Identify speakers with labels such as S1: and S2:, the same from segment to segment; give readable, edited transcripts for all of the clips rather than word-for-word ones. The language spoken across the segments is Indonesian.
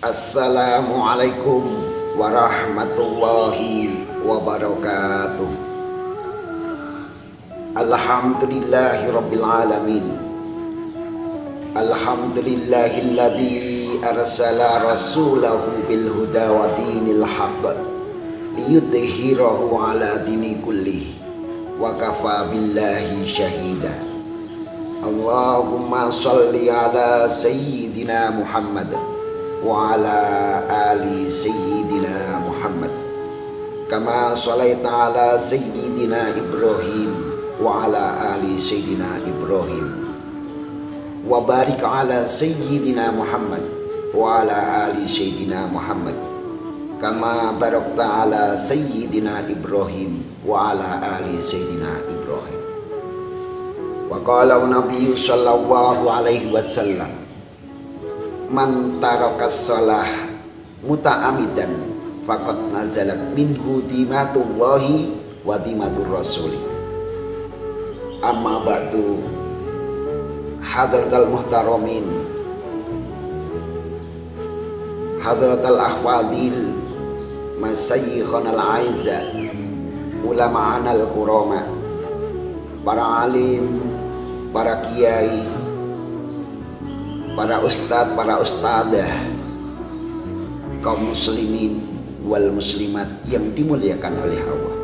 S1: Assalamualaikum warahmatullahi wabarakatuh. Alhamdulillahirabbil alamin. Alhamdulillahilladzi arsala rasulahu bil huda wa dinil haqq liyudhhirahu ala dini kullih wa kafa billahi syahida. Allahumma shalli ala sayyidina Muhammad wa ala ali sayyidina Muhammad kama shalaita ala sayyidina Ibrahim wa ala ali sayyidina Ibrahim wa barik ala sayyidina Muhammad wa ala ali sayyidina Muhammad kama barakta ala sayyidina Ibrahim wa ala ali sayyidina Ibrahim. Wa qala Nabi sallallahu alaihi wasallam, man tarakas shalah muta'amidan faqad nazalat minhu dimatullahi wa dimatur rasuli. Amma ba'du, hadratal muhtaramin, hadratal akhwadil, masayyikhonal aiza, ulama'anal kurama, para alim, para kiai, para ustadz, para ustadzah, kaum muslimin wal muslimat yang dimuliakan oleh Allah.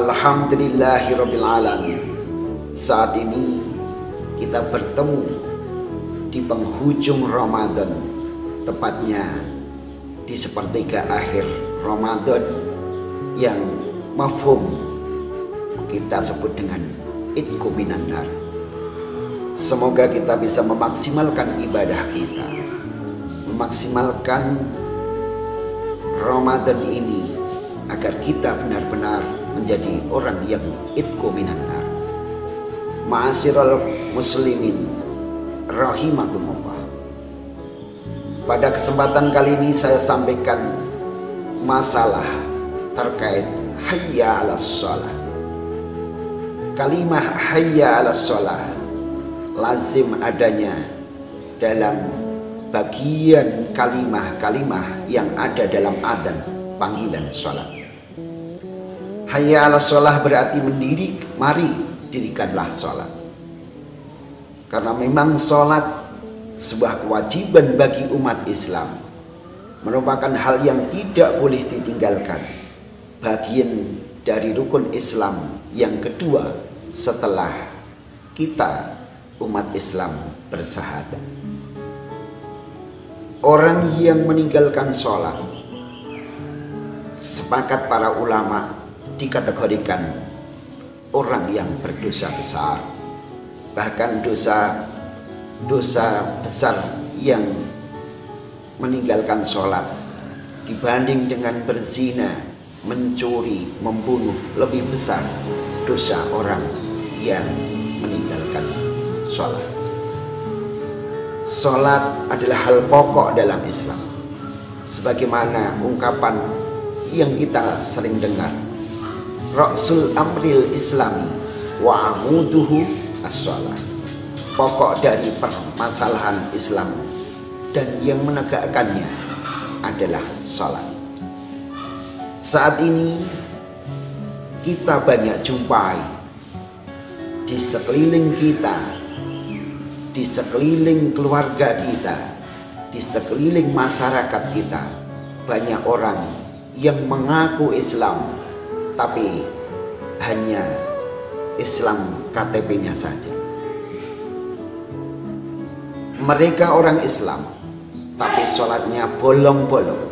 S1: Alhamdulillahirabbil alamin. Saat ini kita bertemu di penghujung Ramadan, tepatnya di sepertiga akhir Ramadan yang mafhum kita sebut dengan Idku minan nar. Semoga kita bisa memaksimalkan ibadah kita, memaksimalkan Ramadan ini agar kita benar-benar menjadi orang yang idku minan nar. Ma'asyiral muslimin rahimakumullah. Pada kesempatan kali ini saya sampaikan masalah terkait hayya 'alas shalah. Kalimah hayya 'alas shalah lazim adanya dalam bagian kalimah-kalimah yang ada dalam adzan panggilan sholat. Hayya 'alas shalah berarti mari dirikanlah sholat. Karena memang sholat sebuah kewajiban bagi umat Islam, merupakan hal yang tidak boleh ditinggalkan, bagian dari rukun Islam yang kedua setelah kita umat Islam bersahadat. Orang yang meninggalkan sholat, sepakat para ulama, dikategorikan orang yang berdosa besar. Bahkan dosa besar yang meninggalkan sholat dibanding dengan berzina, mencuri, membunuh, lebih besar dosa orang yang meninggalkan sholat. Sholat adalah hal pokok dalam Islam, sebagaimana ungkapan yang kita sering dengar, Ra'sul amril islami wa amuduhu as-sholat. Pokok dari permasalahan Islam dan yang menegakkannya adalah sholat. Saat ini kita banyak jumpai di sekeliling kita, di sekeliling keluarga kita, di sekeliling masyarakat kita, banyak orang yang mengaku Islam tapi hanya Islam KTP-nya saja. Mereka orang Islam tapi sholatnya bolong-bolong.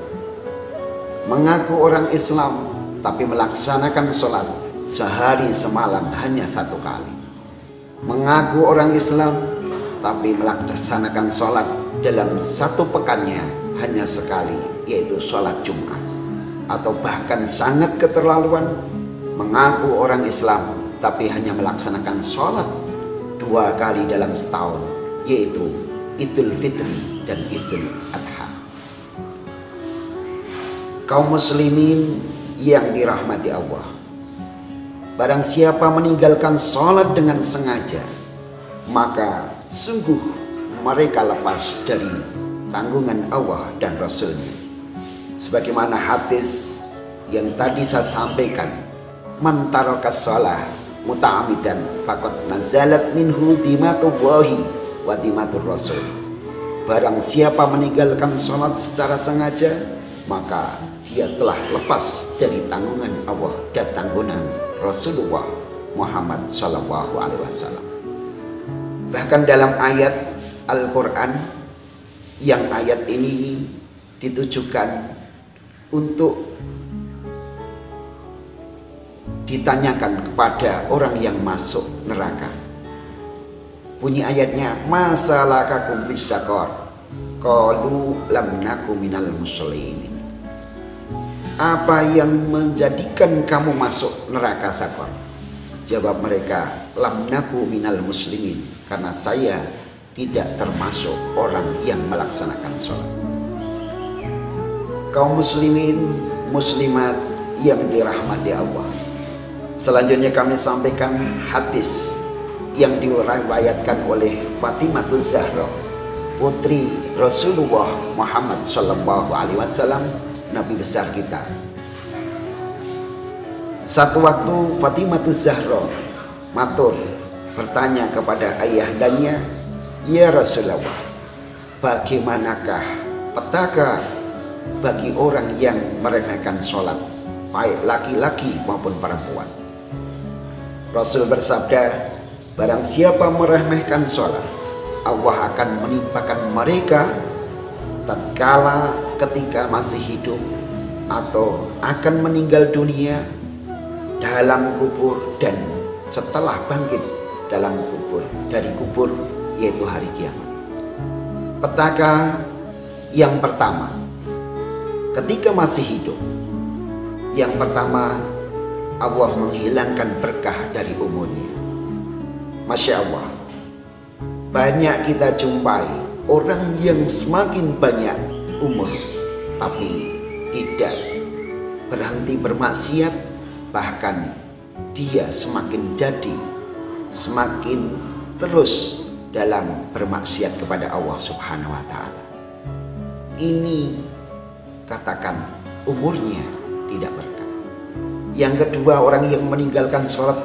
S1: Mengaku orang Islam tapi melaksanakan sholat sehari semalam hanya satu kali. Mengaku orang Islam tapi melaksanakan sholat dalam satu pekannya hanya sekali, yaitu sholat Jumat. Atau bahkan sangat keterlaluan, mengaku orang Islam tapi hanya melaksanakan sholat 2 kali dalam setahun, yaitu Idul Fitri dan Idul Adha. Kaum muslimin yang dirahmati Allah, barang siapa meninggalkan sholat dengan sengaja, maka sungguh mereka lepas dari tanggungan Allah dan Rasulnya. Sebagaimana hadis yang tadi saya sampaikan, man tarakas shalah muta'amidan faqad nazalat minhu dimatullahi wa dimatur rasul. Barang siapa meninggalkan sholat secara sengaja, maka dia telah lepas dari tanggungan Allah dan tanggungan Rasulullah Muhammad SAW. Bahkan dalam ayat Al-Quran, yang ayat ini ditujukan untuk ditanyakan kepada orang yang masuk neraka. Bunyi ayatnya, masalakakum fis saqar qalu lam naku minal muslimin. Apa yang menjadikan kamu masuk neraka Saqar? Jawab mereka, lam naku minal muslimin, karena saya tidak termasuk orang yang melaksanakan sholat. Kaum muslimin, muslimat yang dirahmati Allah. Selanjutnya kami sampaikan hadis yang diriwayatkan oleh Fatimah Zahra, putri Rasulullah Muhammad SAW, Nabi besar kita. Satu waktu Fatimah Zahra matur bertanya kepada ayahandanya, ya Rasulullah, bagaimanakah petaka bagi orang yang meremehkan sholat, baik laki-laki maupun perempuan? Rasul bersabda, barang siapa meremehkan sholat, Allah akan menimpakan mereka tatkala ketika masih hidup atau akan meninggal dunia, dalam kubur, dan setelah bangkit dalam kubur, dari kubur, yaitu hari kiamat. Petaka yang pertama, ketika masih hidup, yang pertama, Allah menghilangkan berkah dari umurnya. Masya Allah, banyak kita jumpai orang yang semakin banyak umur tapi tidak berhenti bermaksiat, bahkan dia semakin terus dalam bermaksiat kepada Allah Subhanahu wa Ta'ala. Ini katakan umurnya tidak berkah. Yang kedua, orang yang meninggalkan sholat,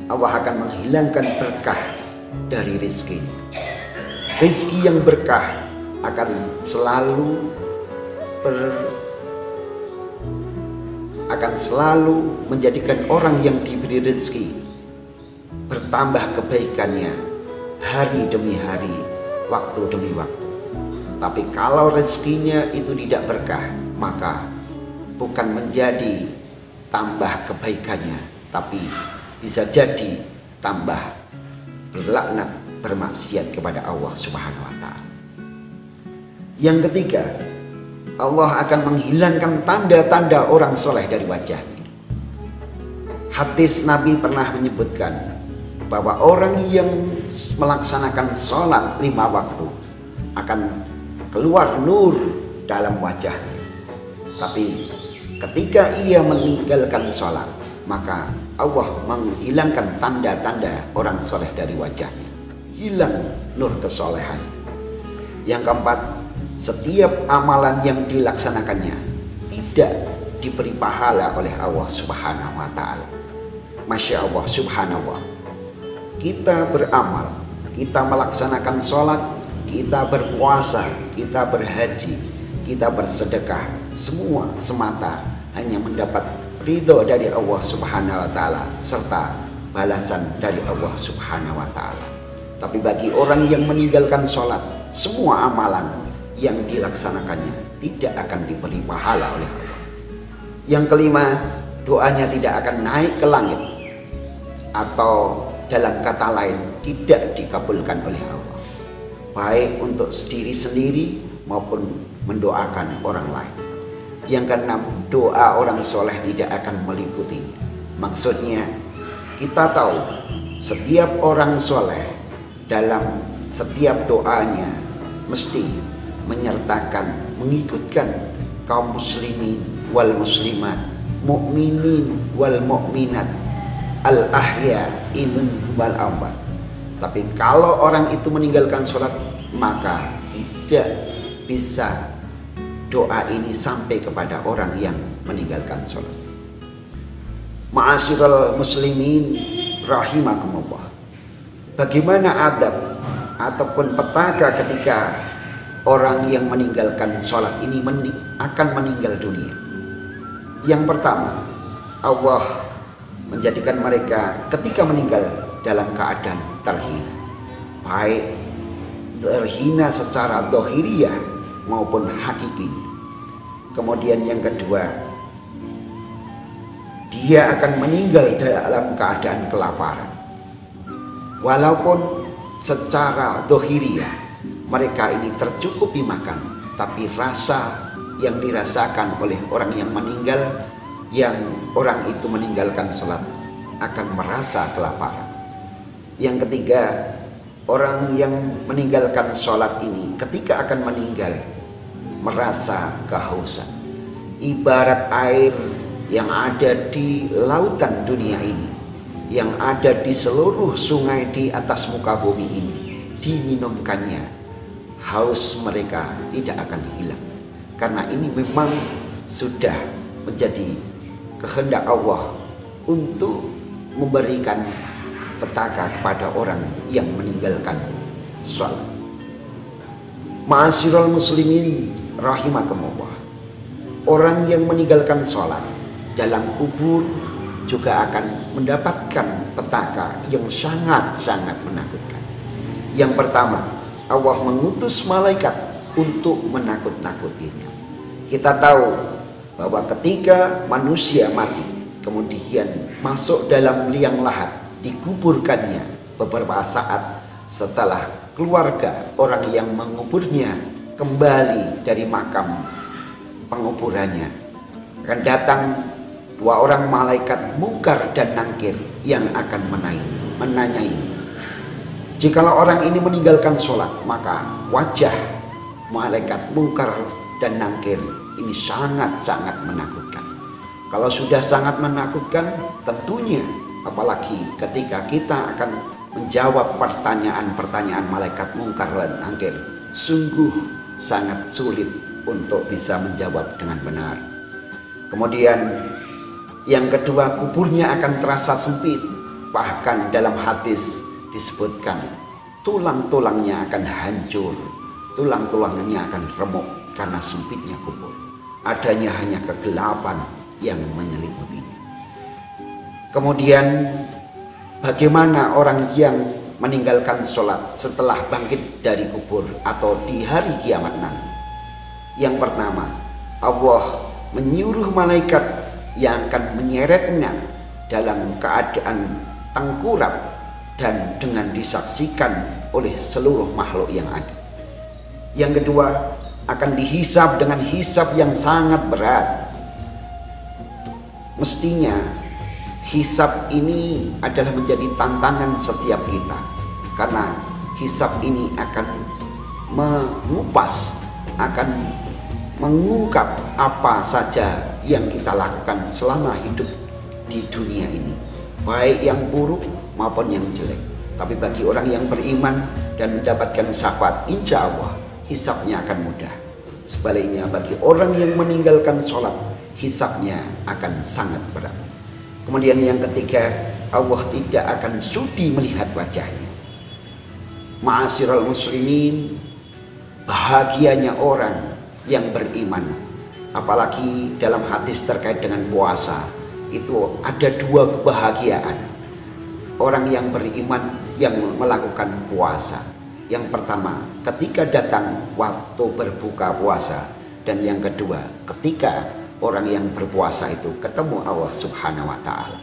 S1: Allah akan menghilangkan berkah dari rezekinya. Rezeki yang berkah akan selalu menjadikan orang yang diberi rezeki bertambah kebaikannya hari demi hari, waktu demi waktu. Tapi kalau rezekinya itu tidak berkah, maka bukan menjadi tambah kebaikannya, tapi bisa jadi tambah berlaknat, bermaksiat kepada Allah Subhanahu wa Ta'ala. Yang ketiga, Allah akan menghilangkan tanda-tanda orang soleh dari wajahnya. Hadis Nabi pernah menyebutkan bahwa orang yang melaksanakan sholat 5 waktu akan keluar nur dalam wajahnya. Tapi ketika ia meninggalkan sholat, maka Allah menghilangkan tanda-tanda orang soleh dari wajahnya. Hilang nur kesolehan. Yang keempat, setiap amalan yang dilaksanakannya tidak diberi pahala oleh Allah Subhanahu wa Ta'ala. Masya Allah, Subhanallah. Kita beramal, kita melaksanakan sholat, kita berpuasa, kita berhaji, kita bersedekah, semua semata hanya mendapat ridho dari Allah Subhanahu wa Ta'ala serta balasan dari Allah Subhanahu wa Ta'ala. Tapi bagi orang yang meninggalkan sholat, semua amalan yang dilaksanakannya tidak akan diberi pahala oleh Allah. Yang kelima, doanya tidak akan naik ke langit, atau dalam kata lain tidak dikabulkan oleh Allah, baik untuk diri sendiri maupun mendoakan orang lain. Yang keenam, doa orang soleh tidak akan meliputinya. Maksudnya, kita tahu setiap orang soleh dalam setiap doanya mesti menyertakan, mengikutkan kaum muslimin wal muslimat, mukminin wal mukminat, al ahya imun wal amwat. Tapi kalau orang itu meninggalkan sholat, maka tidak bisa doa ini sampai kepada orang yang meninggalkan sholat. Ma'asyiral muslimin rahimakumullah. Bagaimana adab ataupun petaka ketika orang yang meninggalkan sholat ini akan meninggal dunia? Yang pertama, Allah menjadikan mereka ketika meninggal dalam keadaan terhina, baik terhina secara dohiriyah maupun hakiki. Kemudian yang kedua, dia akan meninggal dalam keadaan kelaparan. Walaupun secara dohiriyah mereka ini tercukupi makan, tapi rasa yang dirasakan oleh orang yang meninggal, yang orang itu meninggalkan sholat, akan merasa kelaparan. Yang ketiga, orang yang meninggalkan sholat ini ketika akan meninggal merasa kehausan. Ibarat air yang ada di lautan dunia ini, yang ada di seluruh sungai di atas muka bumi ini, diminumkannya, haus mereka tidak akan hilang. Karena ini memang sudah menjadi kehendak Allah untuk memberikan petaka kepada orang yang meninggalkan sholat. Ma'asyiral muslimin rahimakumullah. Orang yang meninggalkan sholat dalam kubur juga akan mendapatkan petaka yang sangat-sangat menakutkan. Yang pertama, Allah mengutus malaikat untuk menakut-nakutinya. Kita tahu bahwa ketika manusia mati, kemudian masuk dalam liang lahat, dikuburkannya beberapa saat setelah keluarga orang yang menguburnya kembali dari makam penguburannya, akan datang dua orang malaikat Munkar dan Nakir yang akan menanyai. Jikalau orang ini meninggalkan sholat, maka wajah malaikat Munkar dan Nakir ini sangat-sangat menakutkan. Kalau sudah sangat menakutkan, tentunya apalagi ketika kita akan menjawab pertanyaan-pertanyaan malaikat Munkar dan Nakir, sungguh sangat sulit untuk bisa menjawab dengan benar. Kemudian yang kedua, kuburnya akan terasa sempit. Bahkan dalam hadis disebutkan tulang-tulangnya akan hancur, tulang-tulangnya akan remuk karena sempitnya kubur. Adanya hanya kegelapan yang menyeliputinya. Kemudian bagaimana orang yang meninggalkan sholat setelah bangkit dari kubur atau di hari kiamat nanti? Yang pertama, Allah menyuruh malaikat yang akan menyeretnya dalam keadaan tengkurap dan dengan disaksikan oleh seluruh makhluk yang ada. Yang kedua, akan dihisab dengan hisab yang sangat berat. Mestinya hisab ini adalah menjadi tantangan setiap kita, karena hisab ini akan mengupas, akan mengungkap apa saja yang kita lakukan selama hidup di dunia ini, baik yang buruk maupun yang jelek. Tapi bagi orang yang beriman dan mendapatkan syafaat, insya Allah hisabnya akan mudah. Sebaliknya bagi orang yang meninggalkan sholat, hisabnya akan sangat berat. Kemudian yang ketiga, Allah tidak akan sudi melihat wajahnya. Ma'asyiral muslimin, bahagianya orang yang beriman, apalagi dalam hadis terkait dengan puasa, itu ada dua kebahagiaan orang yang beriman yang melakukan puasa. Yang pertama, ketika datang waktu berbuka puasa, dan yang kedua, ketika orang yang berpuasa itu ketemu Allah Subhanahu wa Ta'ala.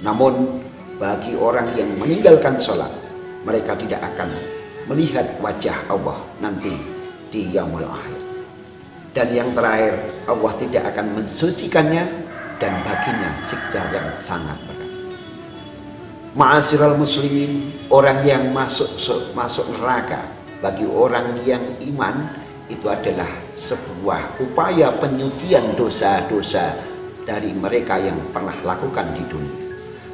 S1: Namun bagi orang yang meninggalkan sholat, mereka tidak akan melihat wajah Allah nanti di yaumul akhir. Dan yang terakhir, Allah tidak akan mensucikannya dan baginya siksa yang sangat berat. Ma'asyiral muslimin, orang yang masuk neraka bagi orang yang iman itu adalah sebuah upaya penyucian dosa-dosa dari mereka yang pernah lakukan di dunia.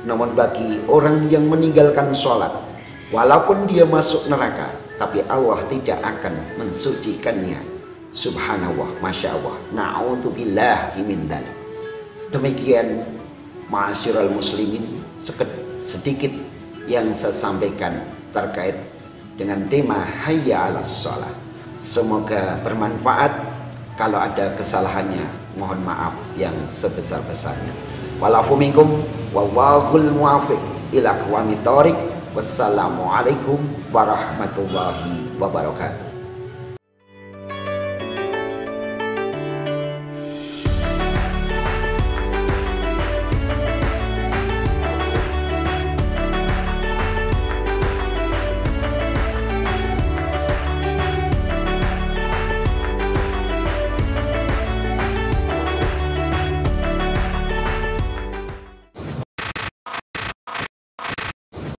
S1: Namun bagi orang yang meninggalkan sholat, walaupun dia masuk neraka, tapi Allah tidak akan mensucikannya Subhanallah, Masya Allah, na'udzubillah min dzalik. Demikian ma'asyiral muslimin, sedikit yang saya sampaikan terkait dengan tema hayya 'alas shalah. Semoga bermanfaat. Kalau ada kesalahannya, mohon maaf yang sebesar-besarnya. Walafu minkum wallahul muwaffiq ila aqwamit thoriq. Wassalamualaikum warahmatullahi wabarakatuh.